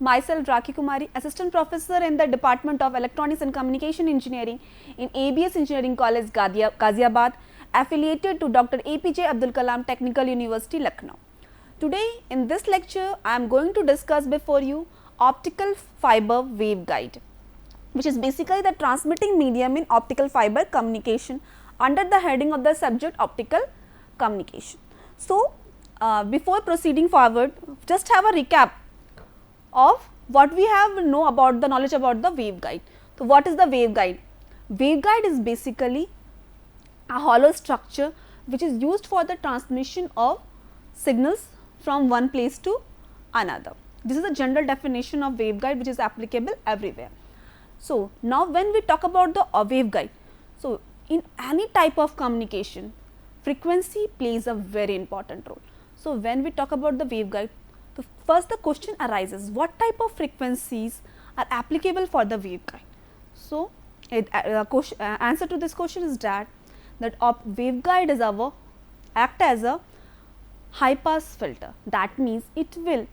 Myself Rakhi Kumari, Assistant Professor in the Department of Electronics and Communication Engineering in ABS Engineering College, Ghaziabad, affiliated to Dr. APJ Abdul Kalam Technical University, Lucknow. Today in this lecture, I am going to discuss before you optical fiber waveguide, which is basically the transmitting medium in optical fiber communication under the heading of the subject optical communication. So, before proceeding forward, just have a recap of what we have know about the knowledge about the waveguide. So, what is the waveguide? Waveguide is basically a hollow structure which is used for the transmission of signals from one place to another. This is the general definition of waveguide which is applicable everywhere. So, now when we talk about the waveguide, so in any type of communication, frequency plays a very important role. So, when we talk about the waveguide, so first the question arises, what type of frequencies are applicable for the waveguide? So, answer to this question is that waveguide is act as a high pass filter. That means it will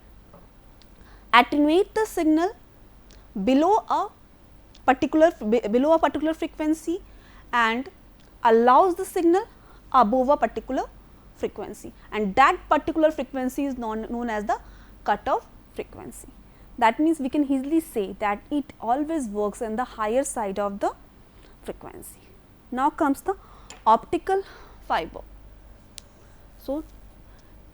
attenuate the signal below a particular frequency and allows the signal above a particular frequency, and that particular frequency is known as the cutoff frequency. That means we can easily say that it always works in the higher side of the frequency. Now comes the optical fiber. So,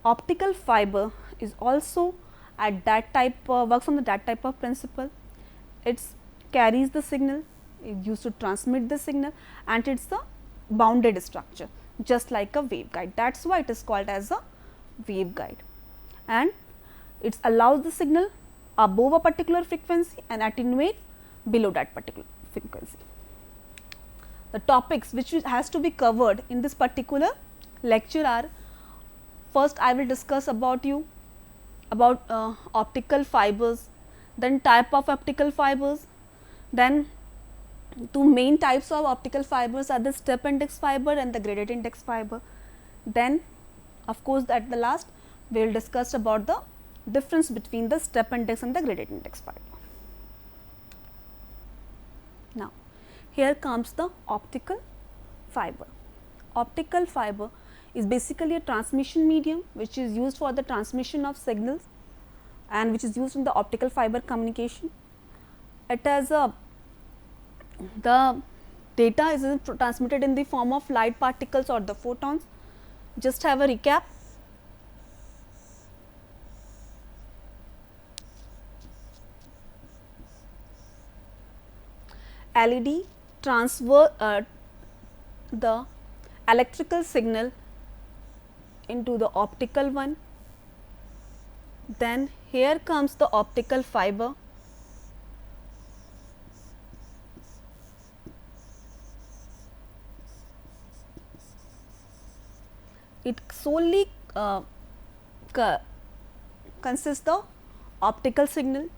optical fiber is also at that type works on that type of principle. It carries the signal, it used to transmit the signal, and it is a bounded structure just like a waveguide. That is why it is called as a waveguide, and it allows the signal above a particular frequency and attenuate below that particular frequency. The topics which has to be covered in this particular lecture are, first I will discuss about optical fibers, then type of optical fibers, then two main types of optical fibers are the step index fiber and the gradient index fiber. Then of course, at the last we will discuss about the difference between the step index and the gradient index fiber. Now, here comes the optical fiber. Optical fiber is basically a transmission medium which is used for the transmission of signals and which is used in the optical fiber communication. It has the data is transmitted in the form of light particles or the photons. Just have a recap. LED transfer the electrical signal into the optical one. Then here comes the optical fiber. It solely consists of optical signal.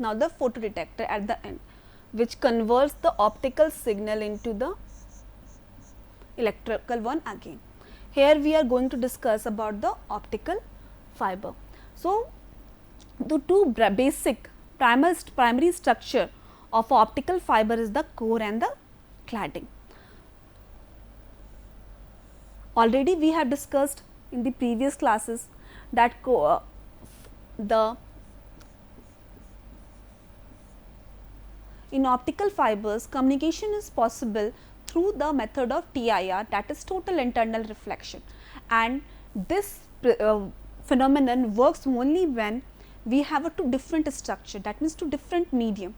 Now, the photodetector at the end, which converts the optical signal into the electrical one again. Here we are going to discuss about the optical fiber. So, the two basic primary structure of optical fiber is the core and the cladding. Already we have discussed in the previous classes that in optical fibers, communication is possible through the method of TIR, that is total internal reflection, and this phenomenon works only when we have a two different structure, that means two different medium,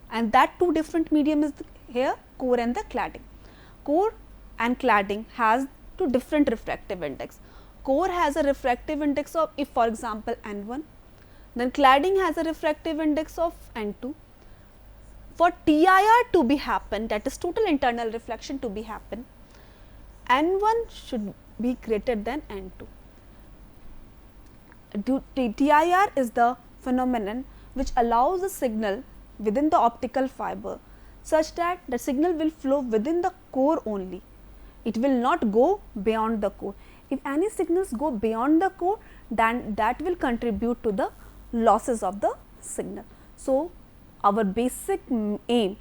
and that two different medium is here core and the cladding. Core and cladding has two different refractive index. Core has a refractive index of, if for example N1, then cladding has a refractive index of N2. For TIR to be happen, that is total internal reflection to be happen, N1 should be greater than N2. TIR is the phenomenon which allows the signal within the optical fiber such that the signal will flow within the core only. It will not go beyond the core. If any signals go beyond the core, then that will contribute to the losses of the signal. So, our basic aim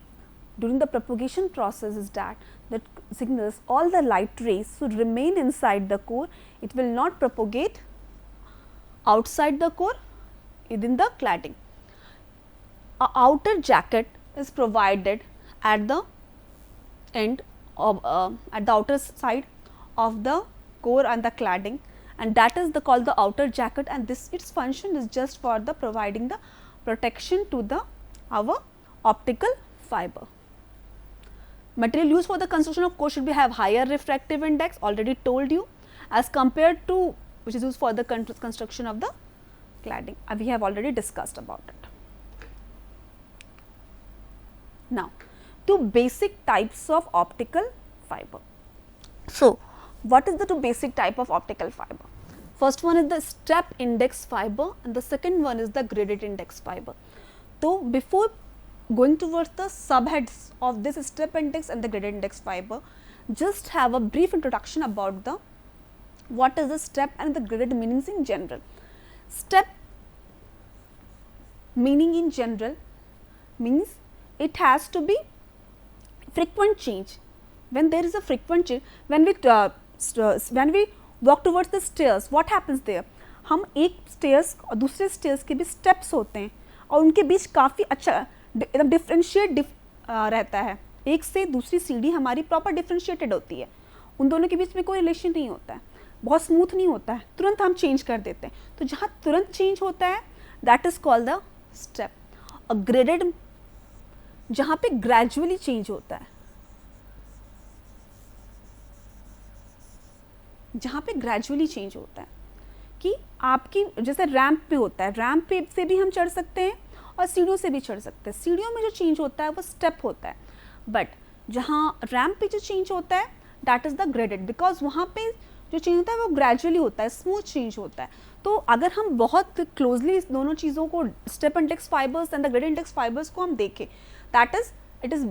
during the propagation process is that the signals, all the light rays should remain inside the core. It will not propagate outside the core within the cladding. A outer jacket is provided at the end of at the outer side of the core and the cladding, and that is called the outer jacket, and this its function is just for the providing the protection to the our optical fiber. Material used for the construction of core should be have higher refractive index, already told you, as compared to which is used for the construction of the cladding. We have already discussed about it. Now, two basic types of optical fiber. So, what is the two basic type of optical fiber? First one is the step index fiber and the second one is the graded index fiber. So, before going towards the subheads of this step index and the graded index fiber, just have a brief introduction about the what is the step and the graded meanings in general. Step meaning in general means it has to be frequent change. When there is a frequent change, when we walk towards the stairs, what happens there? हम एक stairs और दूसरे stairs के भी steps होते हैं और उनके बीच काफ़ी अच्छा एकदम डिफ्रेंशिएट रहता है. एक से दूसरी सीढ़ी हमारी प्रॉपर डिफ्रेंशिएटेड होती है, उन दोनों के बीच में कोई रिलेशन नहीं होता है, बहुत स्मूथ नहीं होता है, तुरंत हम चेंज कर देते हैं. तो जहाँ तुरंत चेंज होता है that is called the step. और ग्रेडेड जहाँ पे ग्रेजुअली चेंज होता है, जहाँ पे ग्रेजुअली चेंज होता है कि आपकी जैसे रैंप पे होता है, रैंप पे से भी हम चढ़ सकते हैं और सीढ़ियों से भी चढ़ सकते हैं. सीढ़ियों में जो चेंज होता है वो स्टेप होता है, बट जहाँ रैंप पे जो चेंज होता है that is the graded, because वहाँ पे जो चेंज होता है वो ग्रेजुअली होता है, स्मूथ चेंज होता है. तो अगर हम बहुत क्लोजली इस दोनों चीज़ों को step index fibres and the graded index fibres को हम देखें, that is it is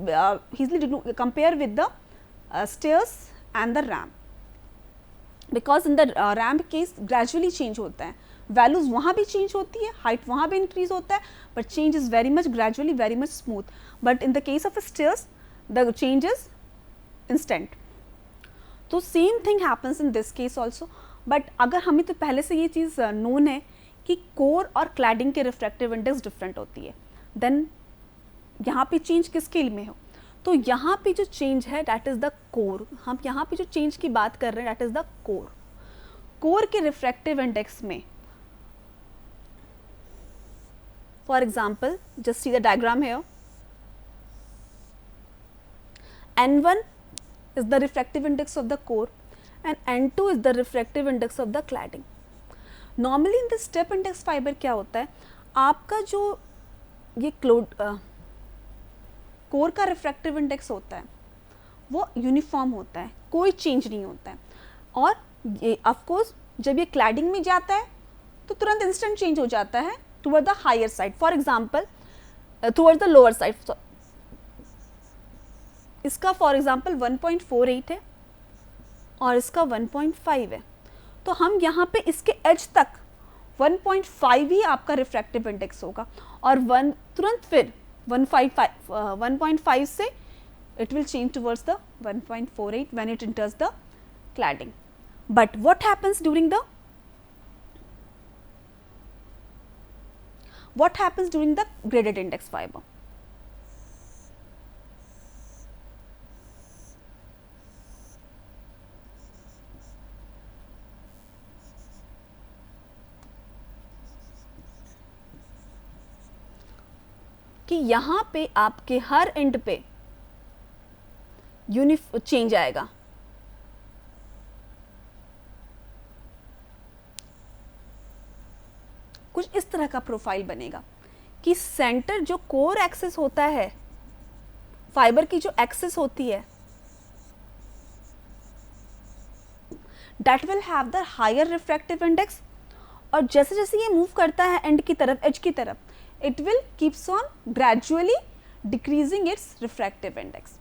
easily compare with the stairs and the ramp, because in the ramp case gradually change होता है, वैल्यूज वहाँ भी चेंज होती है, हाइट वहाँ भी इंक्रीज होता है, but change is very much gradually, very much smooth. But in the case of stairs the change is instant. तो same thing happens in this case also. But अगर हमें तो पहले से ये चीज़ नोन है कि कोर और क्लैडिंग के रिफ्रैक्टिव इंडेक्स डिफरेंट होती है, देन यहाँ पे चेंज किस स्केल में हो, तो यहाँ पे जो चेंज है दैट इज़ द कोर. हम यहाँ पे जो चेंज की बात कर रहे हैं that is the core. Core के रिफ्रैक्टिव इंडेक्स में for example just see the diagram है, N1 is the refractive index of the core and N2 is the refractive index of the cladding. Normally in the step index fiber क्या होता है, आपका जो ये core का refractive index होता है वो यूनिफॉर्म होता है, कोई चेंज नहीं होता है. और ये ऑफकोर्स जब ये क्लैडिंग में जाता है तो तुरंत इंस्टेंट चेंज हो जाता है toward the higher side, for example toward the lower side. इसका फॉर एग्जांपल 1.48 है और इसका 1.5 है, तो हम यहाँ पे इसके एज तक 1.5 ही आपका रिफ्रैक्टिव इंडेक्स होगा और तुरंत फिर 1.5 से it will change towards the 1.48 when it enters the cladding. But what happens during the graded index fiber? कि यहाँ पे आपके हर एंड पे चेंज आएगा. कुछ इस तरह का प्रोफाइल बनेगा कि सेंटर जो कोर एक्सिस होता है, फाइबर की जो एक्सिस होती है, that will have the higher refractive index. और जैसे जैसे ये मूव करता है एंड की तरफ, एज की तरफ, it will keeps on gradually decreasing its refractive index.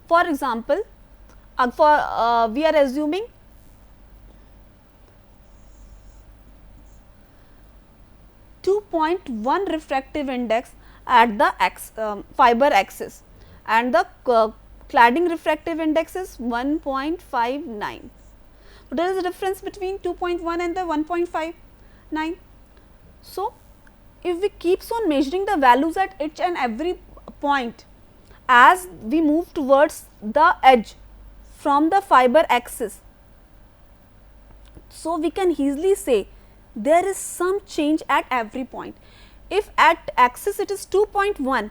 For example, we are assuming .1 refractive index at the fiber axis, and the cladding refractive index is 1.59. So, there is a difference between 2.1 and the 1.59. So, if we keeps on measuring the values at each and every point as we move towards the edge from the fiber axis, so we can easily say there is some change at every point. If at axis it is 2.1,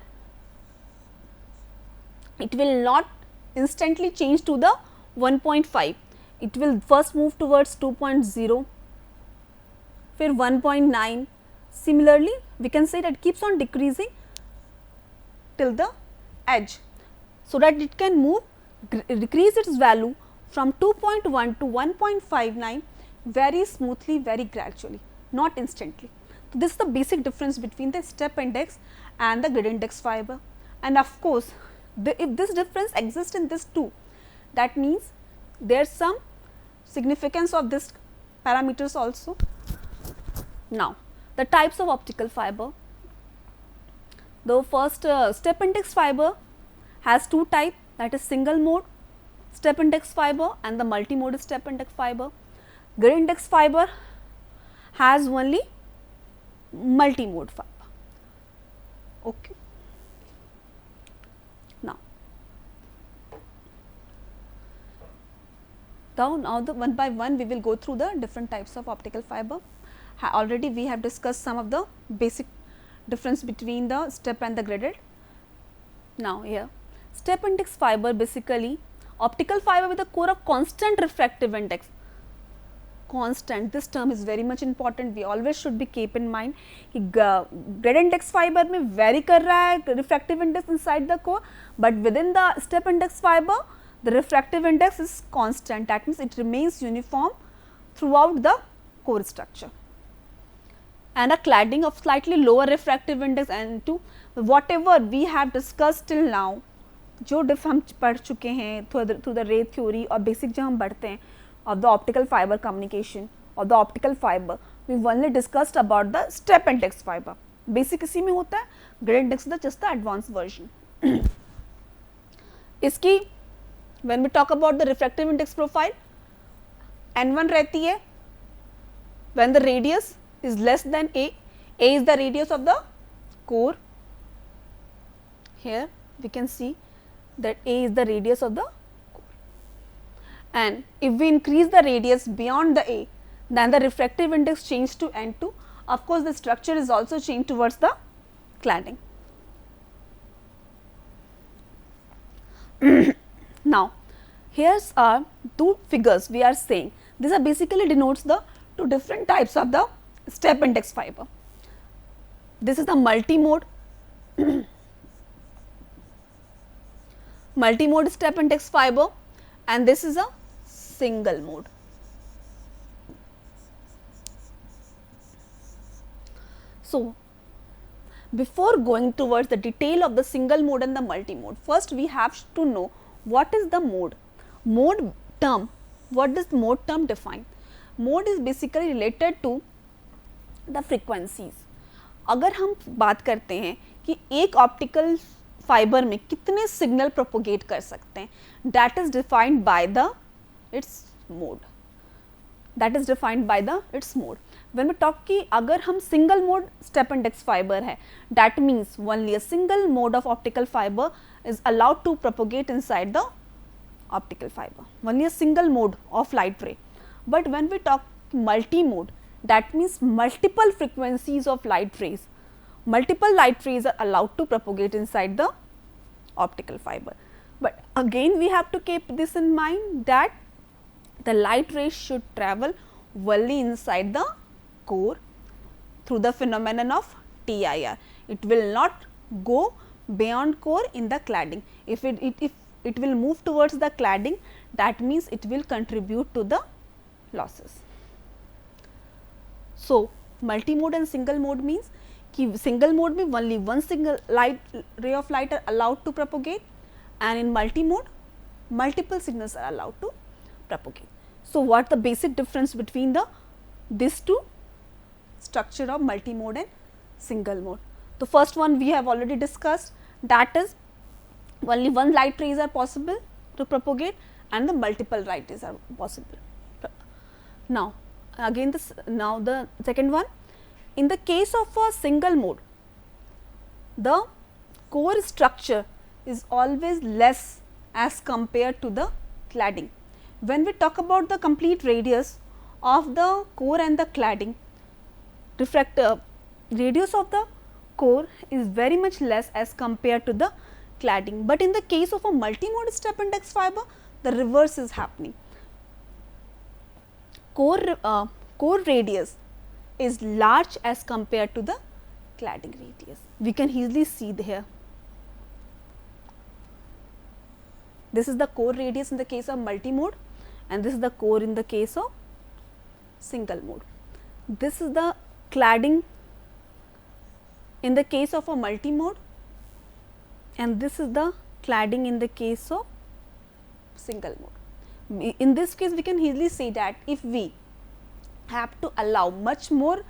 it will not instantly change to the 1.5. It will first move towards 2.0, फिर 1.9. Similarly, we can say that it keeps on decreasing till the edge, so that it can move decrease its value from 2.1 to 1.59 very smoothly, very gradually, not instantly. So, this is the basic difference between the step index and the grid index fiber. And of course, if this difference exists in this too, that means there is some significance of this parameters also. Now, the types of optical fiber. The first step index fiber has two types, that is single mode step index fiber and the multi-mode step index fiber. Grid index fiber has only multi-mode fiber. Okay. Now the one by one we will go through the different types of optical fiber. Already we have discussed some of the basic difference between the step and the gridded. Now here step index fiber, basically optical fiber with a core of constant refractive index. Constant, this term is very much important, we always should be keep in mind कि grid index fiber में vary कर रहा है refractive index inside the core, but within the step index fiber the refractive index is constant, that means it remains uniform throughout the core structure. And a cladding of slightly lower refractive index, and to whatever we have discussed till now, जो डिफ हम पढ़ चुके हैं through the रे theory और basic जब हम पढ़ते हैं of the optical fiber communication of the optical fiber, we only discussed about the step index fiber. Basic इसी में होता है, grid index is just the advanced version. इसकी when we talk about the refractive index profile, N1 रहती है when the radius is less than A is the radius of the core. Here we can see that A is the radius of the, and if we increase the radius beyond the A, then the refractive index changes to N2. Of course, the structure is also changed towards the cladding. Now, here's are two figures we are saying. These are basically denotes the two different types of the step index fiber. This is the multi-mode step index fiber, and this is a single mode. So, before going towards the detail of the single mode and the multi mode, first we have to know what is the mode. Mode term, what does mode term define? Mode is basically related to the frequencies. अगर हम बात करते हैं कि एक optical fibre में कितने signal propagate कर सकते हैं, that is defined by the its mode. That is defined by the its mode. When we talk कि अगर हम single mode step index fibre है, that means only a single mode of optical fibre is allowed to propagate inside the optical fiber, only a single mode of light ray. But when we talk multi-mode, that means multiple frequencies of light rays, multiple light rays are allowed to propagate inside the optical fiber. But again we have to keep this in mind that the light rays should travel only inside the core through the phenomenon of TIR. It will not go beyond core in the cladding. If it will move towards the cladding, that means it will contribute to the losses. So, multi-mode and single mode means कि single mode में only one single light ray of light are allowed to propagate and in multi mode multiple signals are allowed to propagate. So what the basic difference between these two structure of multi-mode and single mode? The first one we have already discussed, that is only one light rays are possible to propagate and the multiple light rays are possible. Now again the second one, in the case of a single mode, the core structure is always less as compared to the cladding. When we talk about the complete radius of the core and the cladding, radius of the core is very much less as compared to the cladding, but in the case of a multi-mode step index fiber, the reverse is happening. Core radius is large as compared to the cladding radius. We can easily see here. This is the core radius in the case of multi-mode and this is the core in the case of single mode. This is the cladding in the case of a multi-mode and this is the cladding in the case of single mode. In this case, we can easily say that if we have to allow much more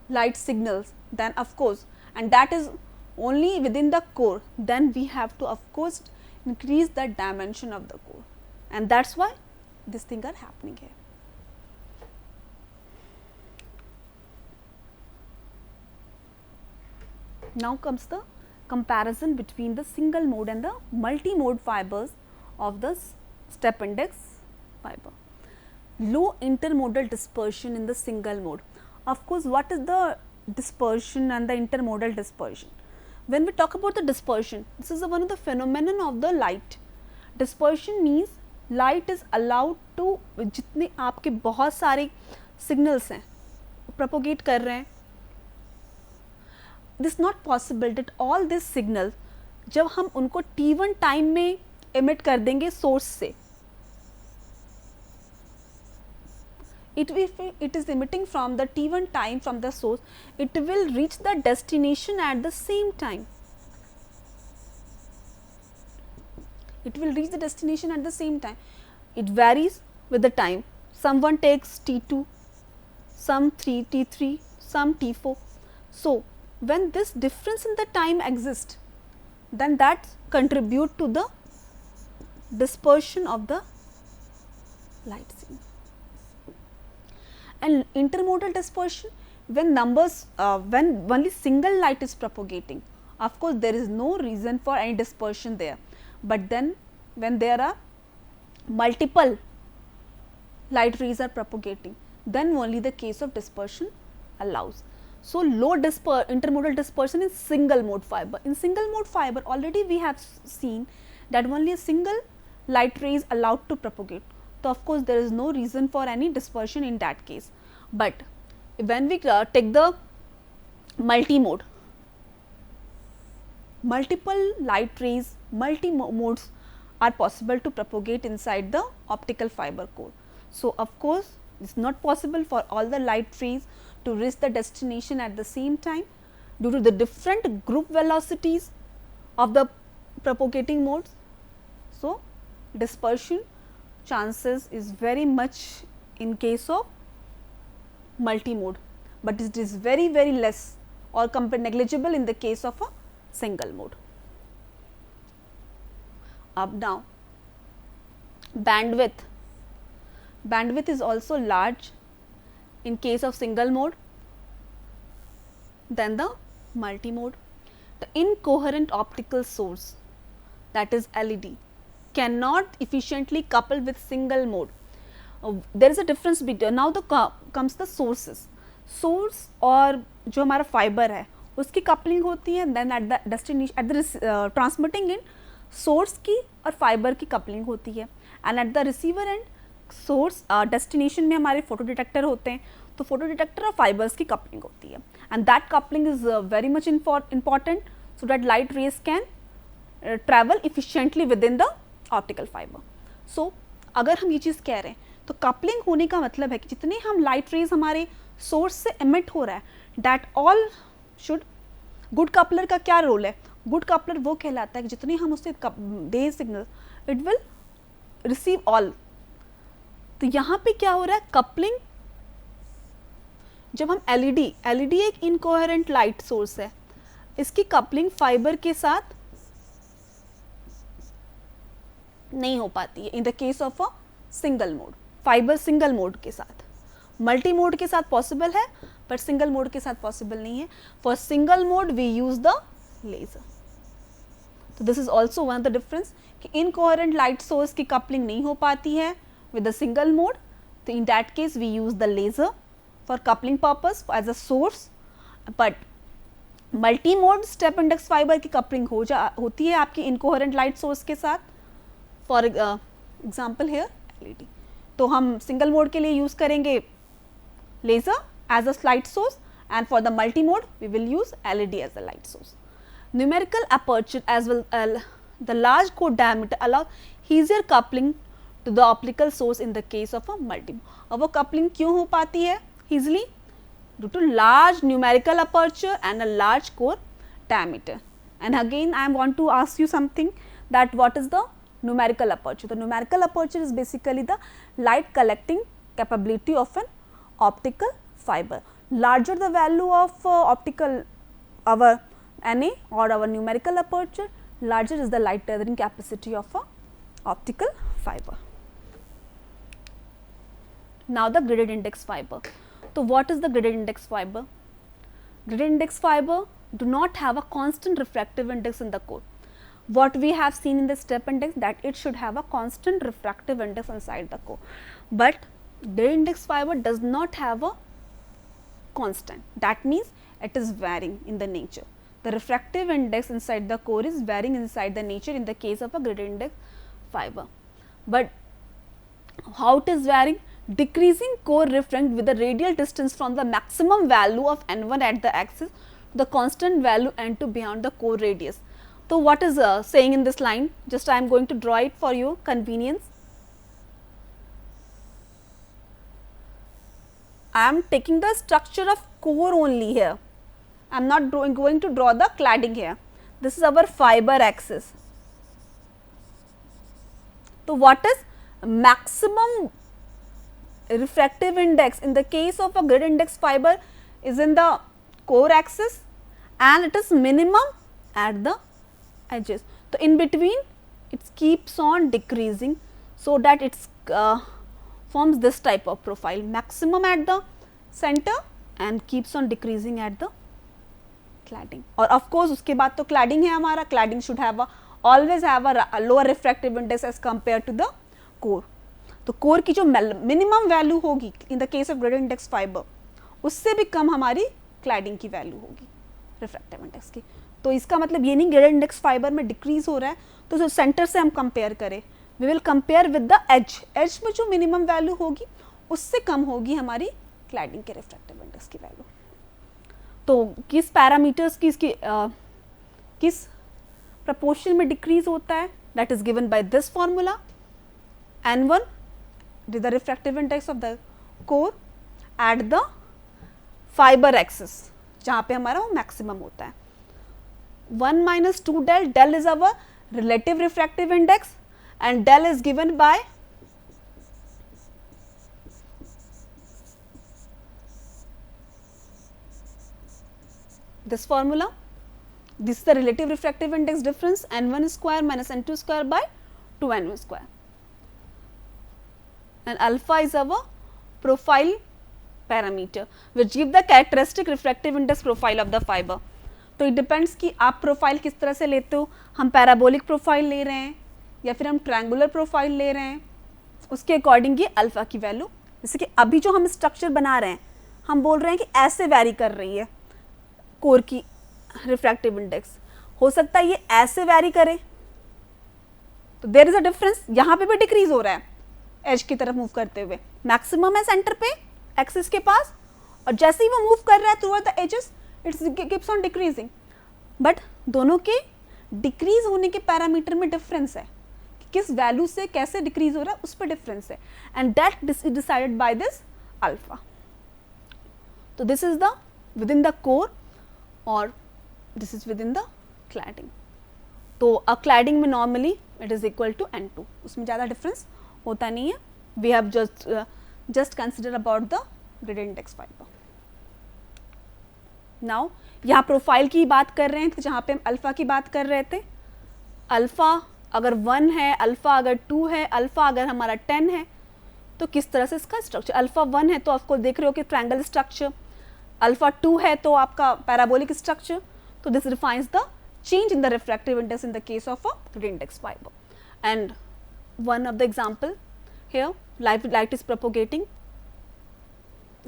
light signals, then of course, and that is only within the core, then we have to of course increase the dimension of the core, and that is why these things are happening here. Now comes the comparison between the single mode and the multi-mode fibers of the step index fiber. Low intermodal dispersion in the single mode. Of course, what is the dispersion and the intermodal dispersion? When we talk about the dispersion, this is one of the phenomenon of the light. Dispersion means light is allowed to, जितने आपके बहुत सारे signals हैं propagate कर रहे हैं, it is not possible that all these signals जब हम उनको t1 time में emit कर देंगे source से, it is emitting from the t1 time from the source, it will reach the destination at the same time. It will reach the destination at the same time. It varies with the time. Someone takes t2, some t3, some t4. So when this difference in the time exists, then that contribute to the dispersion of the light signal. And intermodal dispersion, when when only single light is propagating, of course there is no reason for any dispersion there, but then when there are multiple light rays are propagating, then only the case of dispersion allows. So low intermodal dispersion in single mode fiber. In single mode fiber already we have seen that only a single light ray is allowed to propagate. So of course there is no reason for any dispersion in that case. But when we take the multi-mode, multiple light rays, multi-modes are possible to propagate inside the optical fiber core. So of course it is not possible for all the light rays to reach the destination at the same time due to the different group velocities of the propagating modes. So dispersion chances is very much in case of multi-mode, but it is very less or negligible in the case of a single mode. Up now, bandwidth is also large in case of single mode than the multi-mode. The incoherent optical source, that is LED, cannot efficiently couple with single mode. There is a difference between, now comes the sources. Source और जो हमारा fiber है उसकी coupling होती है, then at the destination, at the transmitting end source की और fiber की coupling होती है, and at the receiver end source destination में हमारे photo detector होते हैं, तो photo detector और fibers की coupling होती है, and that coupling is very much important so that light rays can travel efficiently within the optical fiber. So अगर हम ये चीज़ कह रहे हैं तो कपलिंग होने का मतलब है कि जितने हम लाइट रेज हमारे सोर्स से एमिट हो रहा है, that all should good coupler का क्या रोल है? गुड कपलर वो कहलाता है कि जितने हम उससे दे signal it will receive all. तो यहाँ पे क्या हो रहा है, कपलिंग, जब हम एलईडी एक इनकोहेरेंट लाइट सोर्स है, इसकी कपलिंग फाइबर के साथ नहीं हो पाती है इन the case of a single mode. Fibre single mode के साथ, मल्टी मोड के साथ पॉसिबल है पर सिंगल मोड के साथ पॉसिबल नहीं है। For single mode we use the laser. So this is also one of the difference कि इनकोहेरेंट लाइट सोर्स की कपलिंग नहीं हो पाती है with the single mode, so in that case we use the laser for coupling purpose as a source. But multi mode step index fibre की coupling होती है आपकी इनकोहेरेंट लाइट सोर्स के साथ, फॉर एग्जाम्पल हेयर एलईडी। तो हम single mode के लिए यूज करेंगे laser as a light source, and for the multi mode we will use LED as a light source. Numerical aperture as well the large core diameter allow easier coupling to the optical source in the case of a multi mode. अब वो coupling क्यों हो पाती है easily? Due to large numerical aperture and a large core diameter. And again I want to ask you something, that what is the numerical aperture? The numerical aperture is basically the light collecting capability of an optical fiber. Larger the value of optical our Na or our numerical aperture, larger is the light gathering capacity of a optical fiber. Now the graded index fiber. So what is the graded index fiber? Graded index fiber do not have a constant refractive index in the core. What we have seen in the step index, that it should have a constant refractive index inside the core, but graded index fiber does not have a constant. That means it is varying in the nature. The refractive index inside the core is varying inside the nature in the case of a graded index fiber. But how it is varying? Decreasing core refract with the radial distance from the maximum value of N1 at the axis to the constant value N2 beyond the core radius. So what is saying in this line? Just I am going to draw it for your convenience. I am taking the structure of core only here. I am not going to draw the cladding here. This is our fiber axis. So what is maximum refractive index in the case of a graded index fiber is in the core axis, and it is minimum at the edges. So in between it keeps on decreasing, so that it's forms this type of profile, maximum at the center and keeps on decreasing at the cladding. और of course उसके बाद तो cladding है हमारा, cladding should have a always have a lower refractive index as compared to the core. तो core की जो minimum value होगी in the case of graded index fiber, उससे भी कम हमारी cladding की value होगी refractive index की. तो इसका मतलब ये नहीं graded index fiber में decrease हो रहा है, तो जो center से हम compare करें, we will compare with the edge. edge में जो minimum value होगी उससे कम होगी हमारी cladding के refractive index की value. तो किस पैरामीटर्स की इसकी किस प्रपोर्शन में डिक्रीज होता है, that is given by this formula. N1 is the refractive index of the core at the fiber axis, जहाँ पे हमारा वो मैक्सिमम होता है. 1 minus 2 del, del is our relative refractive index and del is given by this formula. This is the relative refractive index difference, N1 square minus N2 square by 2N1 square, and alpha is our profile parameter which give the characteristic refractive index profile of the fiber. तो it depends कि आप profile किस तरह से लेते हो, हम parabolic profile ले रहे हैं या फिर हम ट्रायंगुलर प्रोफाइल ले रहे हैं, उसके अकॉर्डिंग ये अल्फा की वैल्यू. जैसे कि अभी जो हम स्ट्रक्चर बना रहे हैं, हम बोल रहे हैं कि ऐसे वैरी कर रही है कोर की रिफ्रैक्टिव इंडेक्स, हो सकता है ये ऐसे वैरी करे, तो देयर इज अ डिफरेंस. यहाँ पे भी डिक्रीज हो रहा है एज की तरफ मूव करते हुए, मैक्सिमम है सेंटर पे एक्सिस के पास, और जैसे ही वो मूव कर रहा है toward the edges it's keeps on decreasing. But दोनों के डिक्रीज होने के पैरामीटर में डिफरेंस है कि किस वैल्यू से कैसे डिक्रीज हो रहा है, उस पर डिफरेंस है, and that is decided by this alpha. So this is the with in the core और this is with in the cladding. So cladding में normally it is equal to N2, उसमें ज़्यादा डिफरेंस होता नहीं है. We have just consider about the gradient index fibre. Now यहाँ profile की बात कर रहे हैं, तो जहाँ पे हम अल्फ़ा की बात कर रहे थे, अल्फ़ा अगर 1 है, अल्फ़ा अगर 2 है, अल्फ़ा अगर हमारा 10 है, तो किस तरह से इसका स्ट्रक्चर. अल्फ़ा 1 है तो आपको देख रहे हो कि ट्रायंगल स्ट्रक्चर, अल्फ़ा 2 है तो आपका पैराबोलिक स्ट्रक्चर. तो this defines the change in the refractive index in the case of a gradient index fiber. And one of the example here, light is propagating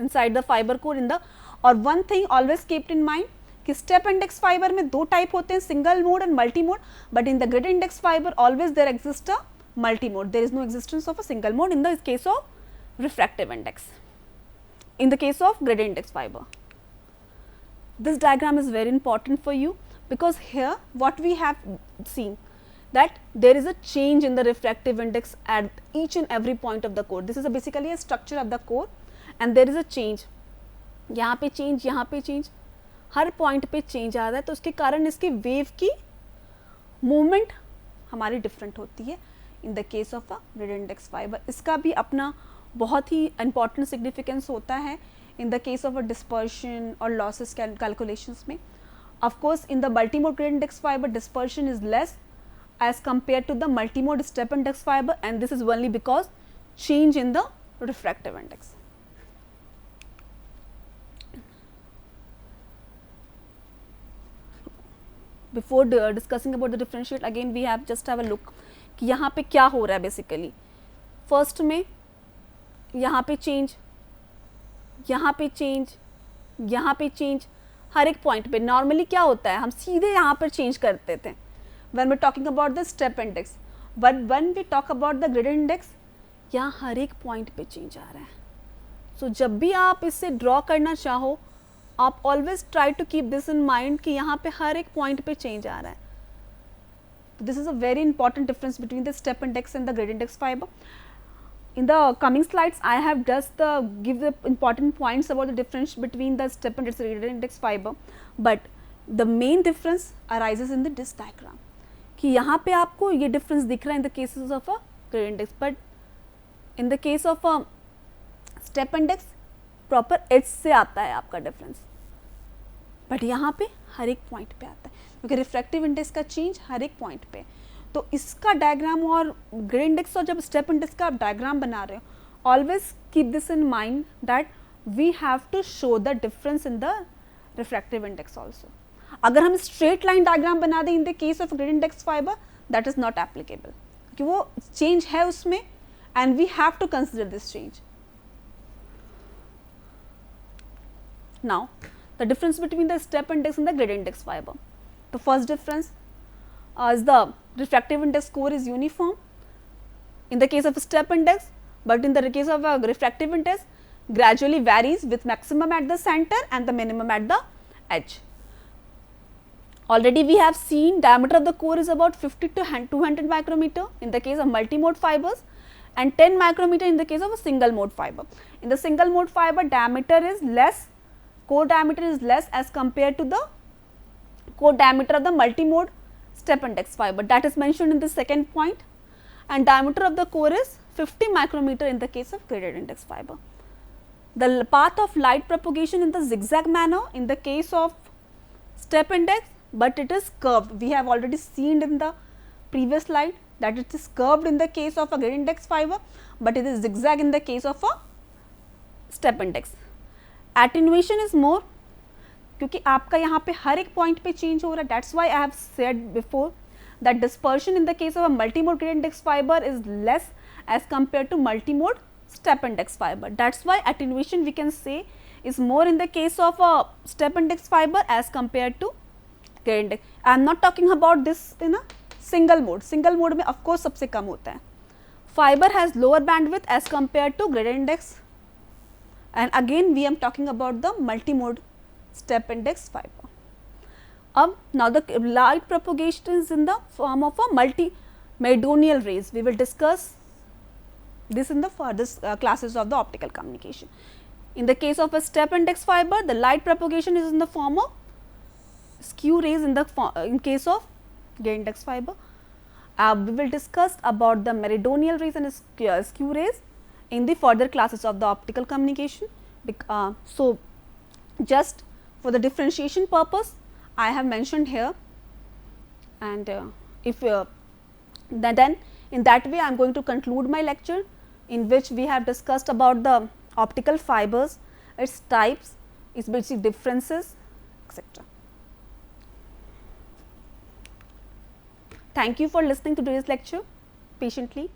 inside the fiber core in the, और one thing always kept in mind कि step index fiber में दो type होते हैं, single mode and multi mode, but in the gradient index fiber always there exists a multi mode. There is no existence of a single mode in the case of refractive index. In the case of gradient index fiber, this diagram is very important for you, because here what we have seen that there is a change in the refractive index at each and every point of the core. This is basically a structure of the core and there is a change, यहाँ पे change, यहाँ पे change, हर point पे change आ रहा है. तो उसके कारण इसकी wave की movement हमारी different होती है in the case of a gradient index fiber. इसका भी अपना बहुत ही important significance होता है in the case of a dispersion or losses calculations में. Of course, in the multimode gradient index fiber, dispersion is less as compared to the multimode step index fiber, and this is only because change in the refractive index. Before discussing about the differentiate, again we have just have a look कि यहाँ पे क्या हो रहा है basically. First में यहाँ पे change, यहाँ पे change, यहाँ पे change, हर एक पॉइंट पे. नॉर्मली क्या होता है, हम सीधे यहाँ पर चेंज करते थे when we talking about the step index, but when we talk about the gradient index, यहाँ हर एक पॉइंट पे चेंज आ रहा है. सो जब भी आप इससे ड्रॉ करना चाहो, आप always try to keep this in mind कि यहाँ पे हर एक पॉइंट पे चेंज आ रहा है. This is a very important difference between the step index and the gradient index fibre. In the coming slides, I have just give the important points about the difference between the step index and gradient index fiber, but the main difference arises in the this diagram. कि यहाँ पे आपको ये difference दिख रहा है in the cases of a gradient index, but in the case of a step index, proper edge से आता है आपका difference, but यहाँ पे हर एक point पे आता है, क्योंकि refractive index का change हर एक point पे. तो इसका डायग्राम और ग्रेडिएंट इंडेक्स और जब स्टेप इंडेक्स का आप डायग्राम बना रहे हो, always keep this in mind that we have to show the difference in the refractive index also. अगर हम स्ट्रेट लाइन डायग्राम बना दें in the case of gradient index fibre, that is not applicable, क्योंकि वो change है उसमें and we have to consider this change. Now the difference between the step index and the gradient index fibre. The first difference is the refractive index score is uniform in the case of a step index, but in the case of a refractive index gradually varies with maximum at the center and the minimum at the edge. Already we have seen diameter of the core is about 50 to 200 micrometer in the case of multimode fibers and 10 micrometer in the case of a single mode fiber. In the single mode fiber, diameter is less, core diameter is less as compared to the core diameter of the multimode step index fiber, that is mentioned in the second point, and diameter of the core is 50 micrometer in the case of gradient index fiber. The path of light propagation in the zigzag manner in the case of step index, but it is curved. We have already seen in the previous slide that it is curved in the case of a gradient index fiber, but it is zigzag in the case of a step index. Attenuation is more, क्योंकि आपका यहाँ पे हर एक point पे change हो रहा है. That's why I have said before that dispersion in the case of a multimode gradient index fibre is less as compare to multimode step index fibre. That's why attenuation we can say is more in the case of a step index fibre as compare to gradient index. I am not talking about this in a single mode. Single mode में of course सबसे कम होता है. Fibre has lower bandwidth as compare to gradient index, and again we am talking about the multimode step index fiber. Now the light propagation is in the form of a multi-meridional rays. We will discuss this in the further classes of the optical communication. In the case of a step index fiber, the light propagation is in the form of skew rays in case of gay index fiber. We will discuss about the meridional rays and skew rays in the further classes of the optical communication. So, just for the differentiation purpose I have mentioned here, and if then in that way I am going to conclude my lecture, in which we have discussed about the optical fibers, its types, its basic differences, etc. Thank you for listening to today's lecture patiently.